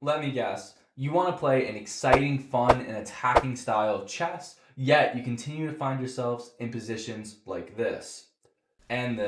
Let me guess. You want to play an exciting, fun, and attacking style of chess, yet you continue to find yourselves in positions like this, and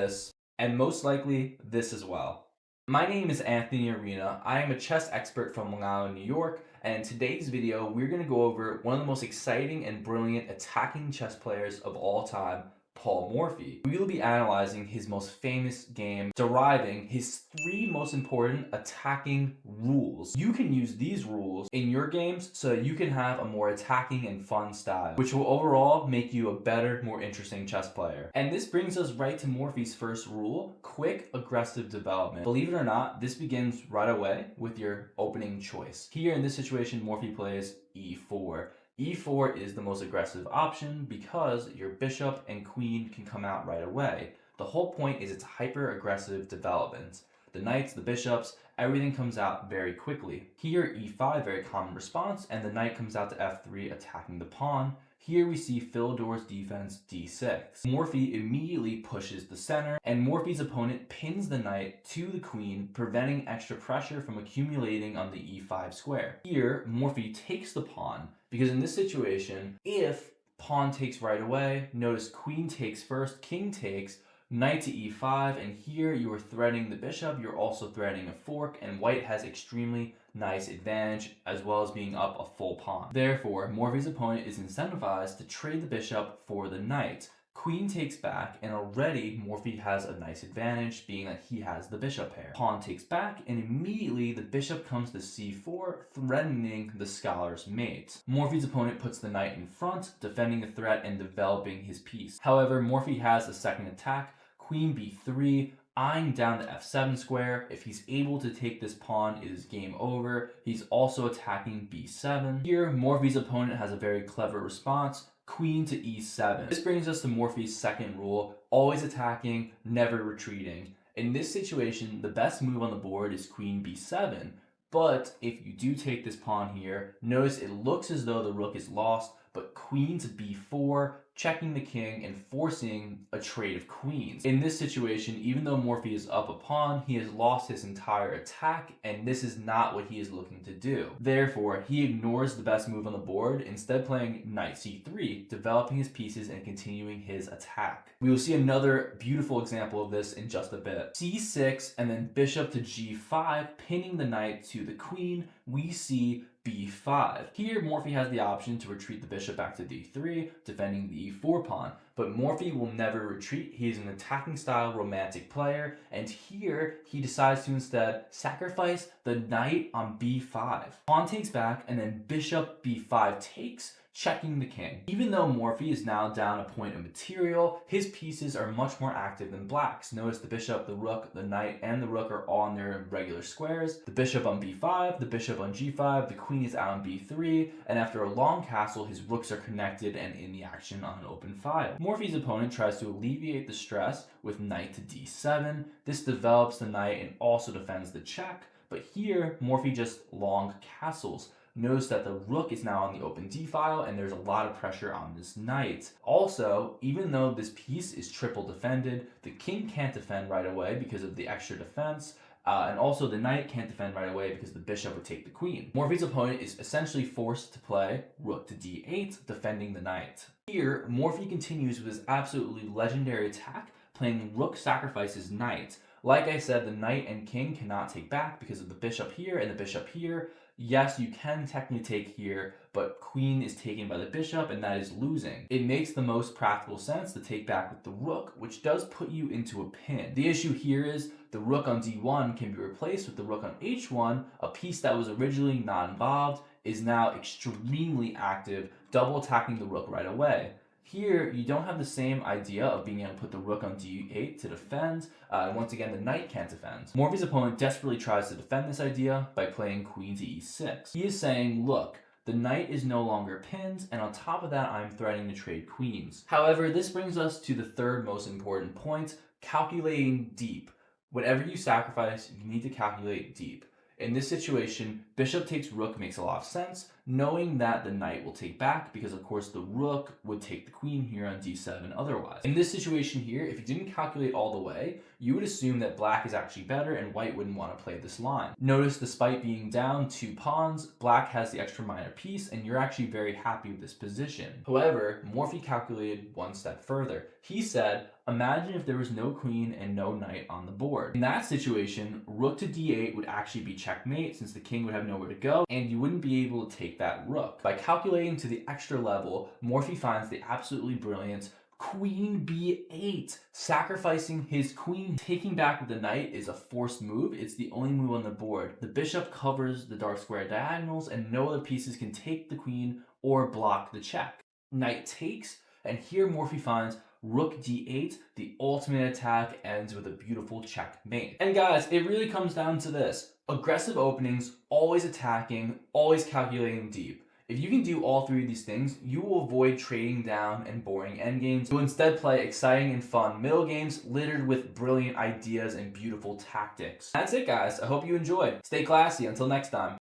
most likely this as well. My name is Anthony Arena. I am a chess expert from Long Island, New York, and in today's video, we're going to go over one of the most exciting and brilliant attacking chess players of all time, Paul Morphy. We will be analyzing his most famous game, deriving his three most important attacking rules. You can use these rules in your games so that you can have a more attacking and fun style, which will overall make you a better, more interesting chess player. And this brings us right to Morphy's first rule, quick, aggressive development. Believe it or not, this begins right away with your opening choice. Here in this situation, Morphy plays e4. E4 is the most aggressive option because your bishop and queen can come out right away. The whole point is it's hyper-aggressive development. The knights, the bishops, everything comes out very quickly. Here, e5, very common response, and the knight comes out to f3, attacking the pawn. Here we see Philidor's defense d6. Morphy immediately pushes the center, and Morphy's opponent pins the knight to the queen, preventing extra pressure from accumulating on the e5 square. Here, Morphy takes the pawn, because in this situation, if pawn takes right away, notice queen takes first, king takes, knight to e5, and here you are threatening the bishop, you're also threatening a fork, and white has extremely nice advantage as well as being up a full pawn. Therefore, Morphy's opponent is incentivized to trade the bishop for the knight. Queen takes back, and already Morphy has a nice advantage, being that he has the bishop pair. Pawn takes back, and immediately the bishop comes to c4, threatening the scholar's mate. Morphy's opponent puts the knight in front, defending the threat and developing his piece. However, Morphy has a second attack, queen b3, eyeing down the f7 square. If he's able to take this pawn, it is game over. He's also attacking b7. Here, Morphy's opponent has a very clever response, queen to e7. This brings us to Morphy's second rule, always attacking, never retreating. In this situation, the best move on the board is queen b7, but if you do take this pawn here, notice it looks as though the rook is lost, but queen to b4, checking the king and forcing a trade of queens. In this situation, even though Morphy is up a pawn, he has lost his entire attack, and this is not what he is looking to do. Therefore, he ignores the best move on the board, instead playing knight c3, developing his pieces and continuing his attack. We will see another beautiful example of this in just a bit. c6 and then bishop to g5, pinning the knight to the queen. We see b5. Here, Morphy has the option to retreat the bishop back to d3, defending the e4 pawn, but Morphy will never retreat. He is an attacking style romantic player, and here he decides to instead sacrifice the knight on b5. Pawn takes back, and then bishop b5 takes, checking the king. Even though Morphy is now down a point of material, his pieces are much more active than Black's. Notice the bishop, the rook, the knight, and the rook are all in their regular squares. The bishop on b5, the bishop on g5, the queen is out on b3, and after a long castle, his rooks are connected and in the action on an open file. Morphy's opponent tries to alleviate the stress with knight to d7. This develops the knight and also defends the check, but here, Morphy just long castles. Notice that the rook is now on the open d-file and there's a lot of pressure on this knight. Also, even though this piece is triple defended, the king can't defend right away because of the extra defense, and also the knight can't defend right away because the bishop would take the queen. Morphy's opponent is essentially forced to play rook to d8, defending the knight. Here, Morphy continues with his absolutely legendary attack, playing rook sacrifices knight. Like I said, the knight and king cannot take back because of the bishop here and the bishop here. Yes, you can technically take here, but queen is taken by the bishop and that is losing. It makes the most practical sense to take back with the rook, which does put you into a pin. The issue here is the rook on d1 can be replaced with the rook on h1, a piece that was originally not involved is now extremely active, double attacking the rook right away. Here, you don't have the same idea of being able to put the rook on d8 to defend, and once again, the knight can't defend. Morphy's opponent desperately tries to defend this idea by playing queen to e6. He is saying, look, the knight is no longer pinned, and on top of that, I'm threatening to trade queens. However, this brings us to the third most important point, calculating deep. Whatever you sacrifice, you need to calculate deep. In this situation, bishop takes rook makes a lot of sense, knowing that the knight will take back because of course the rook would take the queen here on d7 otherwise. In this situation here, if you didn't calculate all the way, you would assume that black is actually better and white wouldn't want to play this line. Notice despite being down 2 pawns, black has the extra minor piece and you're actually very happy with this position. However, Morphy calculated one step further. He said, imagine if there was no queen and no knight on the board. In that situation, rook to d8 would actually be checkmate since the king would have nowhere to go and you wouldn't be able to take that rook. By calculating to the extra level, Morphy finds the absolutely brilliant queen b8, sacrificing his queen. Taking back with the knight is a forced move. It's the only move on the board. The bishop covers the dark square diagonals and no other pieces can take the queen or block the check. Knight takes, and here Morphy finds rook d8, the ultimate attack ends with a beautiful checkmate. And guys, it really comes down to this. Aggressive openings, always attacking, always calculating deep. If you can do all three of these things, you will avoid trading down and boring endgames. You'll instead play exciting and fun middle games littered with brilliant ideas and beautiful tactics. That's it guys, I hope you enjoyed. Stay classy, until next time.